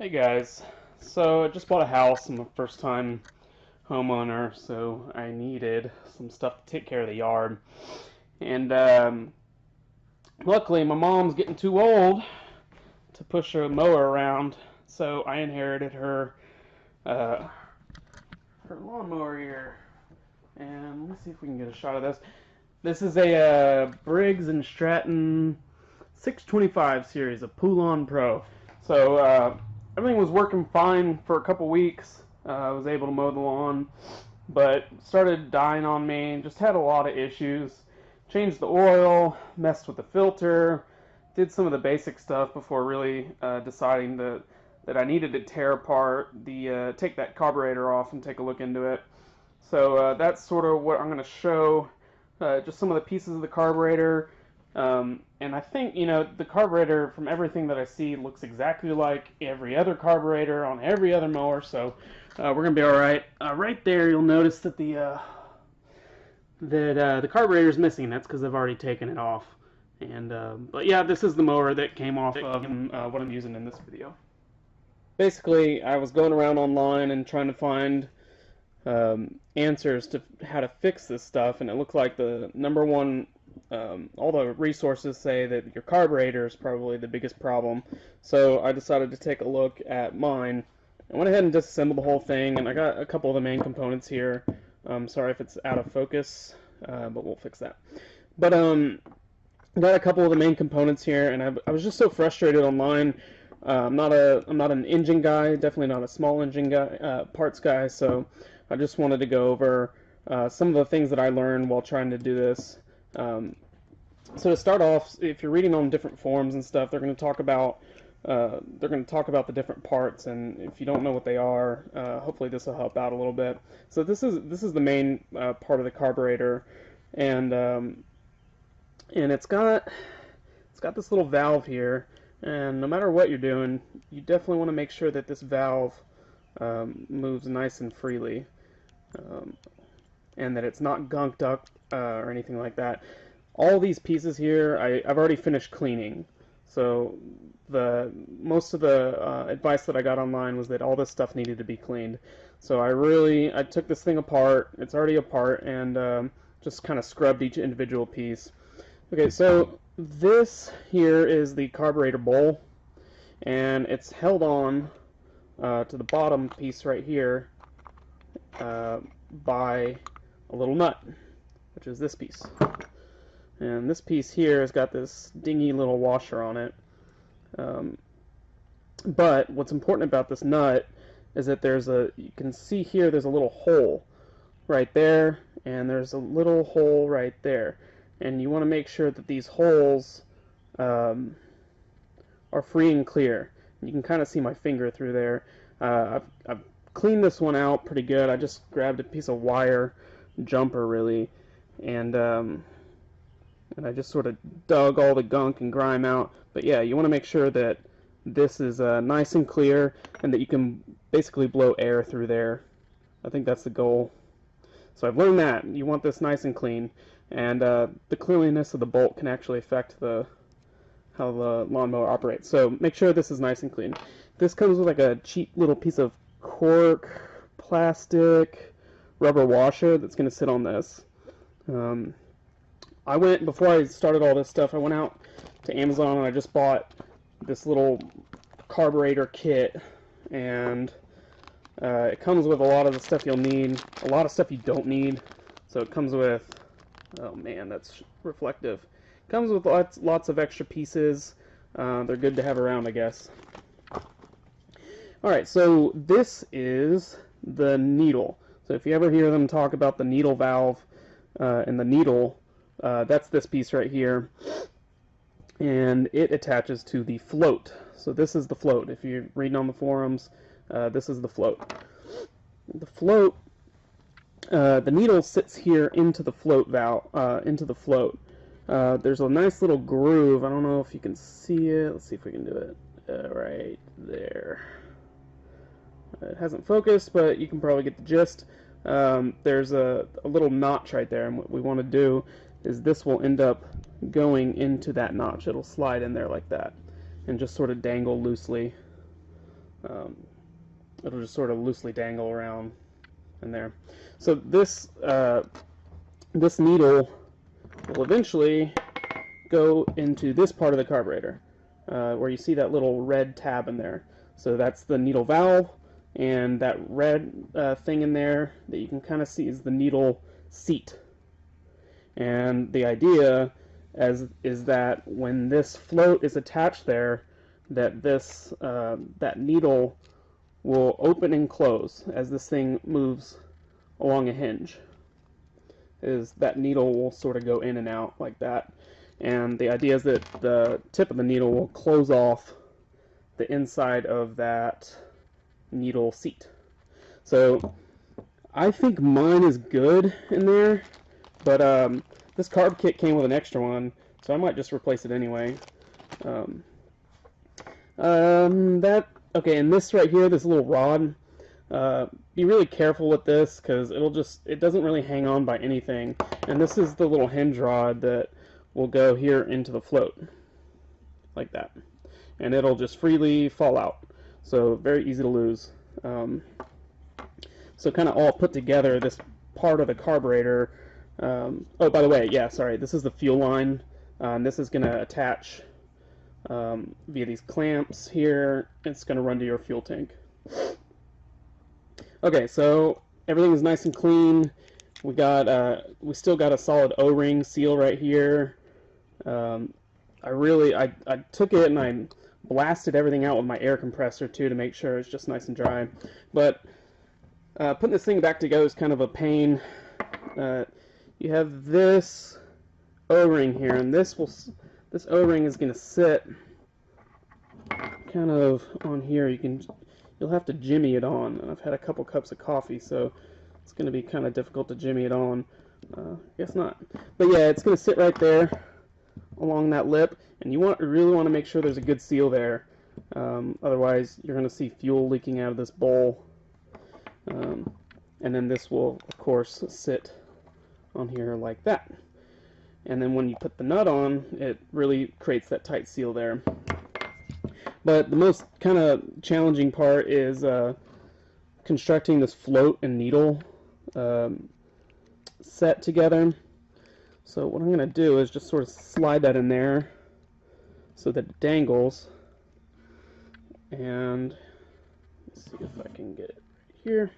Hey guys, so I just bought a house. I'm a first time homeowner, so I needed some stuff to take care of the yard. And luckily, my mom's getting too old to push a mower around, so I inherited uh, her lawnmower here. And let me see if we can get a shot of this. This is a Briggs and Stratton 625 series, a Poulon Pro. So everything was working fine for a couple weeks. I was able to mow the lawn, but started dying on me. Just had a lot of issues. Changed the oil, messed with the filter, did some of the basic stuff before really deciding that I needed to tear apart take that carburetor off and take a look into it. So that's sort of what I'm going to show. Just some of the pieces of the carburetor. And I think, the carburetor, from everything that I see, looks exactly like every other carburetor on every other mower, so we're going to be alright. Right there, you'll notice that the carburetor is missing. That's because I've already taken it off. And but yeah, this is the mower that came off of what I'm using in this video. Basically, I was going around online and trying to find answers to how to fix this stuff, and it looked like the number one, all the resources say that your carburetor is probably the biggest problem. So I decided to take a look at mine. I went ahead and disassembled the whole thing, and I got a couple of the main components here. Sorry if it's out of focus, but we'll fix that. But I got a couple of the main components here, and I was just so frustrated online. I'm not an engine guy, definitely not a small engine guy, parts guy. So I just wanted to go over some of the things that I learned while trying to do this. So to start off, if you're reading on different forums and stuff, they're going to talk about the different parts, and if you don't know what they are, hopefully this will help out a little bit. So this is the main part of the carburetor, and it's got this little valve here, and no matter what you're doing, you definitely want to make sure that this valve moves nice and freely, and that it's not gunked up or anything like that. All these pieces here, I've already finished cleaning. So most of the advice that I got online was that all this stuff needed to be cleaned. So I took this thing apart. It's already apart, and just kind of scrubbed each individual piece. Okay, so this here is the carburetor bowl, and it's held on to the bottom piece right here by a little nut, which is this piece. And this piece here has got this dingy little washer on it. But what's important about this nut is that you can see here there's a little hole right there, and there's a little hole right there. And you want to make sure that these holes are free and clear. You can kind of see my finger through there. I've cleaned this one out pretty good. I just grabbed a piece of wire jumper, really, and I just sort of dug all the gunk and grime out. But yeah, you want to make sure that this is nice and clear, and that you can basically blow air through there. I think that's the goal. So I've learned that you want this nice and clean, and the cleanliness of the bolt can actually affect how the lawnmower operates. So make sure this is nice and clean. This comes with like a cheap little piece of cork, plastic, rubber washer that's going to sit on this. Before I started all this stuff, I went out to Amazon and I just bought this little carburetor kit, and it comes with a lot of the stuff you'll need, a lot of stuff you don't need. So it comes with, oh man, that's reflective. It comes with lots of extra pieces. They're good to have around, I guess. Alright, so this is the needle. So if you ever hear them talk about the needle valve and the needle, that's this piece right here, and it attaches to the float. So this is the float. If you're reading on the forums, this is the float. The float, the needle sits here into the float valve, into the float. There's a nice little groove. I don't know if you can see it. Let's see if we can do it right there. It hasn't focused, but you can probably get the gist. There's a little notch right there, and what we want to do is this will end up going into that notch. It'll slide in there like that and just sort of dangle loosely. Um, it'll just sort of loosely dangle around in there. So this this needle will eventually go into this part of the carburetor, where you see that little red tab in there. So that's the needle valve, and that red thing in there that you can kind of see is the needle seat. And the idea is that when this float is attached there, that this that needle will open and close as this thing moves along a hinge. Is that needle will sort of go in and out like that. And the idea is that the tip of the needle will close off the inside of that needle seat. So I think mine is good in there, but this carb kit came with an extra one, so I might just replace it anyway. Okay, and this right here, this little rod, be really careful with this because it doesn't really hang on by anything. And this is the little hinge rod that will go here into the float, like that. And it'll just freely fall out. So very easy to lose. So kind of all put together, this part of the carburetor. Oh, by the way, yeah, sorry, this is the fuel line. This is going to attach via these clamps here. It's going to run to your fuel tank. Okay, so everything is nice and clean. We still got a solid O-ring seal right here. I took it and I blasted everything out with my air compressor too to make sure it's just nice and dry. But putting this thing back together is kind of a pain. You have this O-ring here, and this O-ring is going to sit kind of on here. You'll have to jimmy it on. I've had a couple cups of coffee, so it's going to be kind of difficult to jimmy it on. Guess not. But yeah, it's going to sit right there along that lip, and you really want to make sure there's a good seal there. Otherwise, you're going to see fuel leaking out of this bowl. And then this will, of course, sit on here like that. And then when you put the nut on, it really creates that tight seal there. But the most kind of challenging part is constructing this float and needle set together. So what I'm going to do is just sort of slide that in there so that it dangles. And let's see if I can get it right here.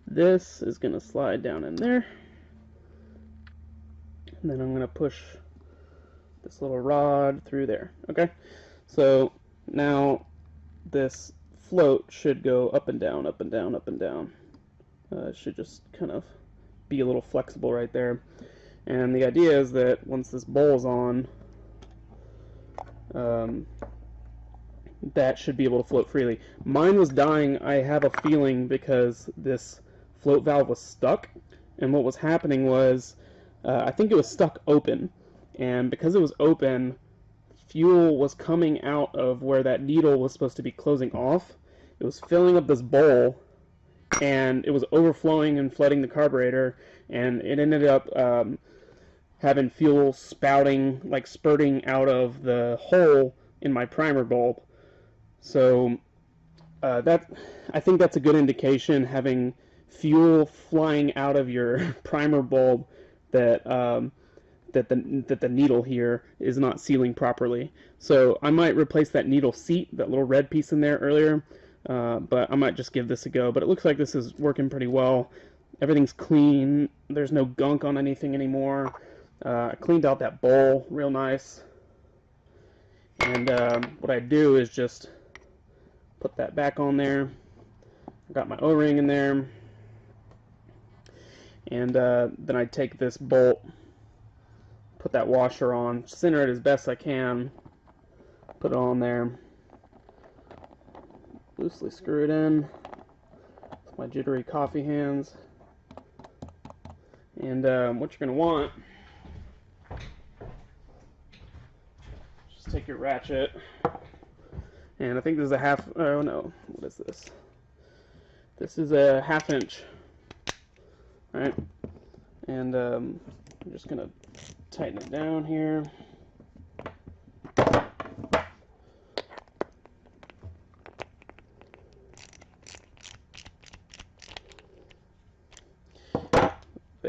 This is going to slide down in there. And then I'm going to push this little rod through there. Okay, so now this float should go up and down, up and down, up and down. It should just kind of be a little flexible right there. And the idea is that once this bowl's on, that should be able to float freely. Mine was dying, I have a feeling, because this float valve was stuck. And what was happening was, I think it was stuck open. And because it was open, fuel was coming out of where that needle was supposed to be closing off. It was filling up this bowl, and it was overflowing and flooding the carburetor, and it ended up having fuel spouting, like spurting out of the hole in my primer bulb. So I think that's a good indication, having fuel flying out of your primer bulb, that that the needle here is not sealing properly. So I might replace that needle seat, that little red piece in there earlier, but I might just give this a go. But it looks like this is working pretty well. Everything's clean. There's no gunk on anything anymore. I cleaned out that bowl real nice. And what I do is just put that back on there. I got my O-ring in there. And then I take this bolt, put that washer on, center it as best I can, put it on there, loosely screw it in with my jittery coffee hands. And what you're going to want, just take your ratchet, and I think this is a half, oh no, what is this? This is a 1/2 inch, right? And I'm just going to tighten it down here.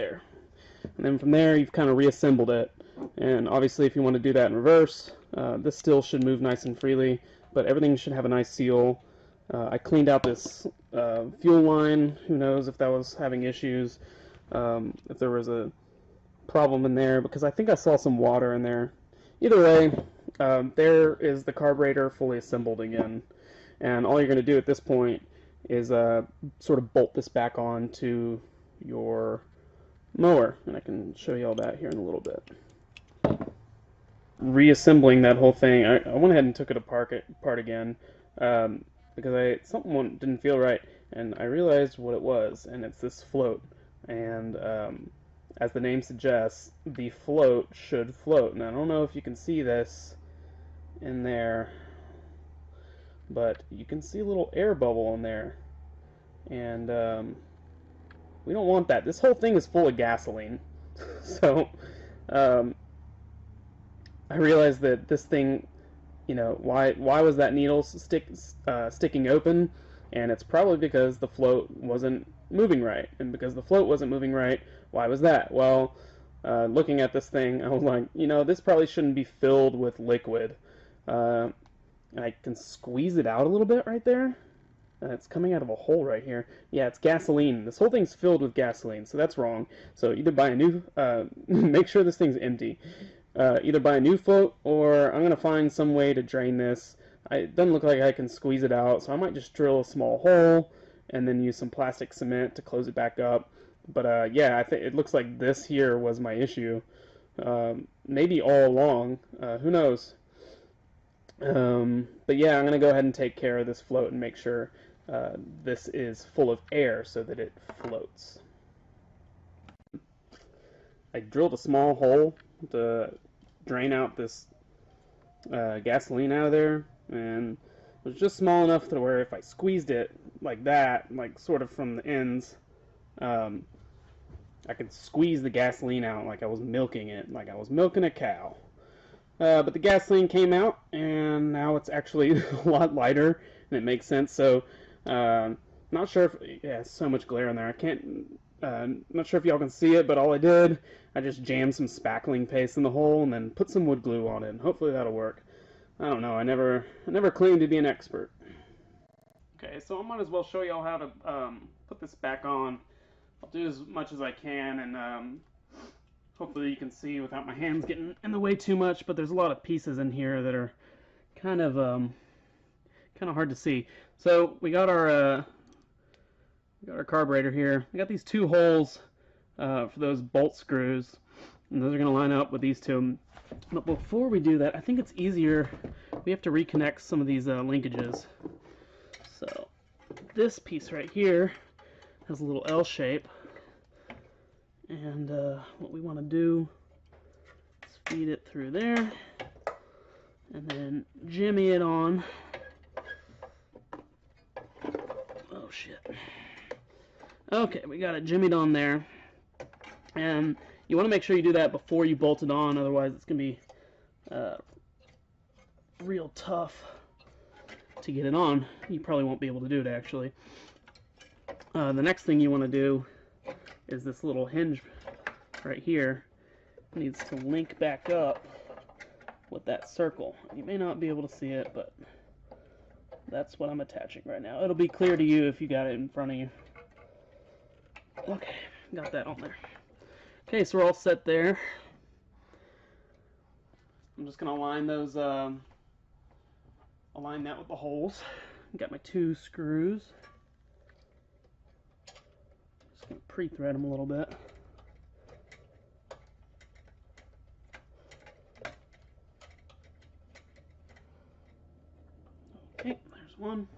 there. And then from there, you've kind of reassembled it. And obviously, if you want to do that in reverse, this still should move nice and freely, but everything should have a nice seal. I cleaned out this fuel line. Who knows if that was having issues, if there was a problem in there, because I think I saw some water in there. Either way, there is the carburetor fully assembled again. And all you're going to do at this point is sort of bolt this back on to your mower. And I can show you all that here in a little bit. Reassembling that whole thing, I went ahead and took it apart again because something didn't feel right, and I realized what it was, and it's this float. And as the name suggests, the float should float. And I don't know if you can see this in there, but you can see a little air bubble in there, and we don't want that. This whole thing is full of gasoline. So I realized that this thing, you know, why was that needle sticking open? And it's probably because the float wasn't moving right. And because the float wasn't moving right, why was that? Well, looking at this thing, I was like, you know, this probably shouldn't be filled with liquid. And I can squeeze it out a little bit right there. It's coming out of a hole right here. Yeah, it's gasoline. This whole thing's filled with gasoline, so that's wrong. So either buy a new, make sure this thing's empty. Either buy a new float, or I'm going to find some way to drain this. It doesn't look like I can squeeze it out, so I might just drill a small hole and then use some plastic cement to close it back up. But yeah, I think it looks like this here was my issue. Maybe all along. Who knows? But yeah, I'm going to go ahead and take care of this float and make sure this is full of air so that it floats. I drilled a small hole to drain out this gasoline out of there, and it was just small enough to where if I squeezed it like that, like sort of from the ends, I could squeeze the gasoline out like I was milking it, like I was milking a cow. But the gasoline came out, and now it's actually a lot lighter, and it makes sense. So, not sure if, yeah, so much glare in there. I can't, not sure if y'all can see it, but all I did, I just jammed some spackling paste in the hole and then put some wood glue on it, and hopefully that'll work. I don't know. I never claimed to be an expert. Okay, so I might as well show y'all how to put this back on. I'll do as much as I can, and hopefully you can see without my hands getting in the way too much. But there's a lot of pieces in here that are kind of hard to see. So we got our carburetor here. We got these two holes for those bolt screws, and those are going to line up with these two. But before we do that, I think it's easier. We have to reconnect some of these linkages. So this piece right here has a little L shape, and what we want to do is feed it through there, and then jimmy it on. Oh shit. Okay, we got it jimmied on there, and you want to make sure you do that before you bolt it on, otherwise it's going to be real tough to get it on. You probably won't be able to do it, actually. The next thing you want to do is this little hinge right here needs to link back up with that circle. You may not be able to see it, but that's what I'm attaching right now. It'll be clear to you if you got it in front of you. Okay, got that on there. Okay, so we're all set there. I'm just gonna align those, align that with the holes. Got my two screws. Just gonna pre-thread them a little bit. Okay, there's one.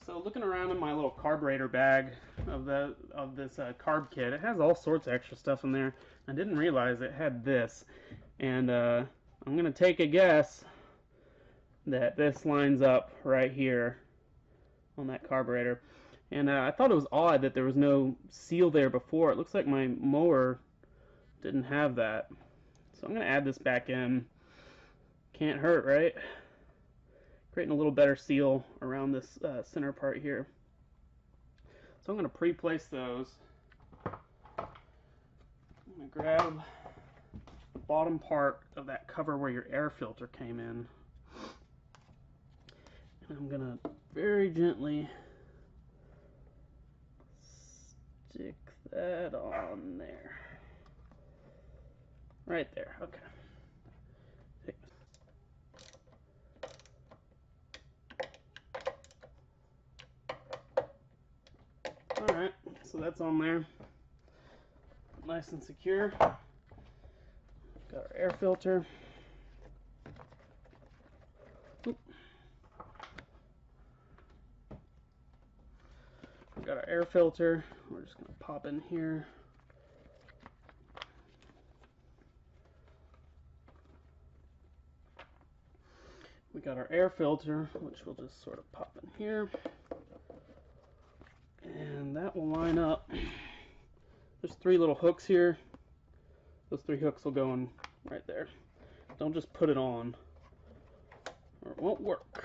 So looking around in my little carburetor bag of this carb kit, it has all sorts of extra stuff in there. I didn't realize it had this, and I'm gonna take a guess that this lines up right here on that carburetor. And I thought it was odd that there was no seal there before. It looks like my mower didn't have that, so I'm gonna add this back in. Can't hurt, right? Creating a little better seal around this center part here. So I'm going to pre-place those. I'm going to grab the bottom part of that cover where your air filter came in. And I'm going to very gently stick that on there. Right there, okay. Alright, so that's on there. Nice and secure. Got our air filter. Oop. We got our air filter. We're just going to pop in here. We got our air filter, which we'll just sort of pop in here. And that will line up. There's 3 little hooks here. Those 3 hooks will go in right there. Don't just put it on, or it won't work.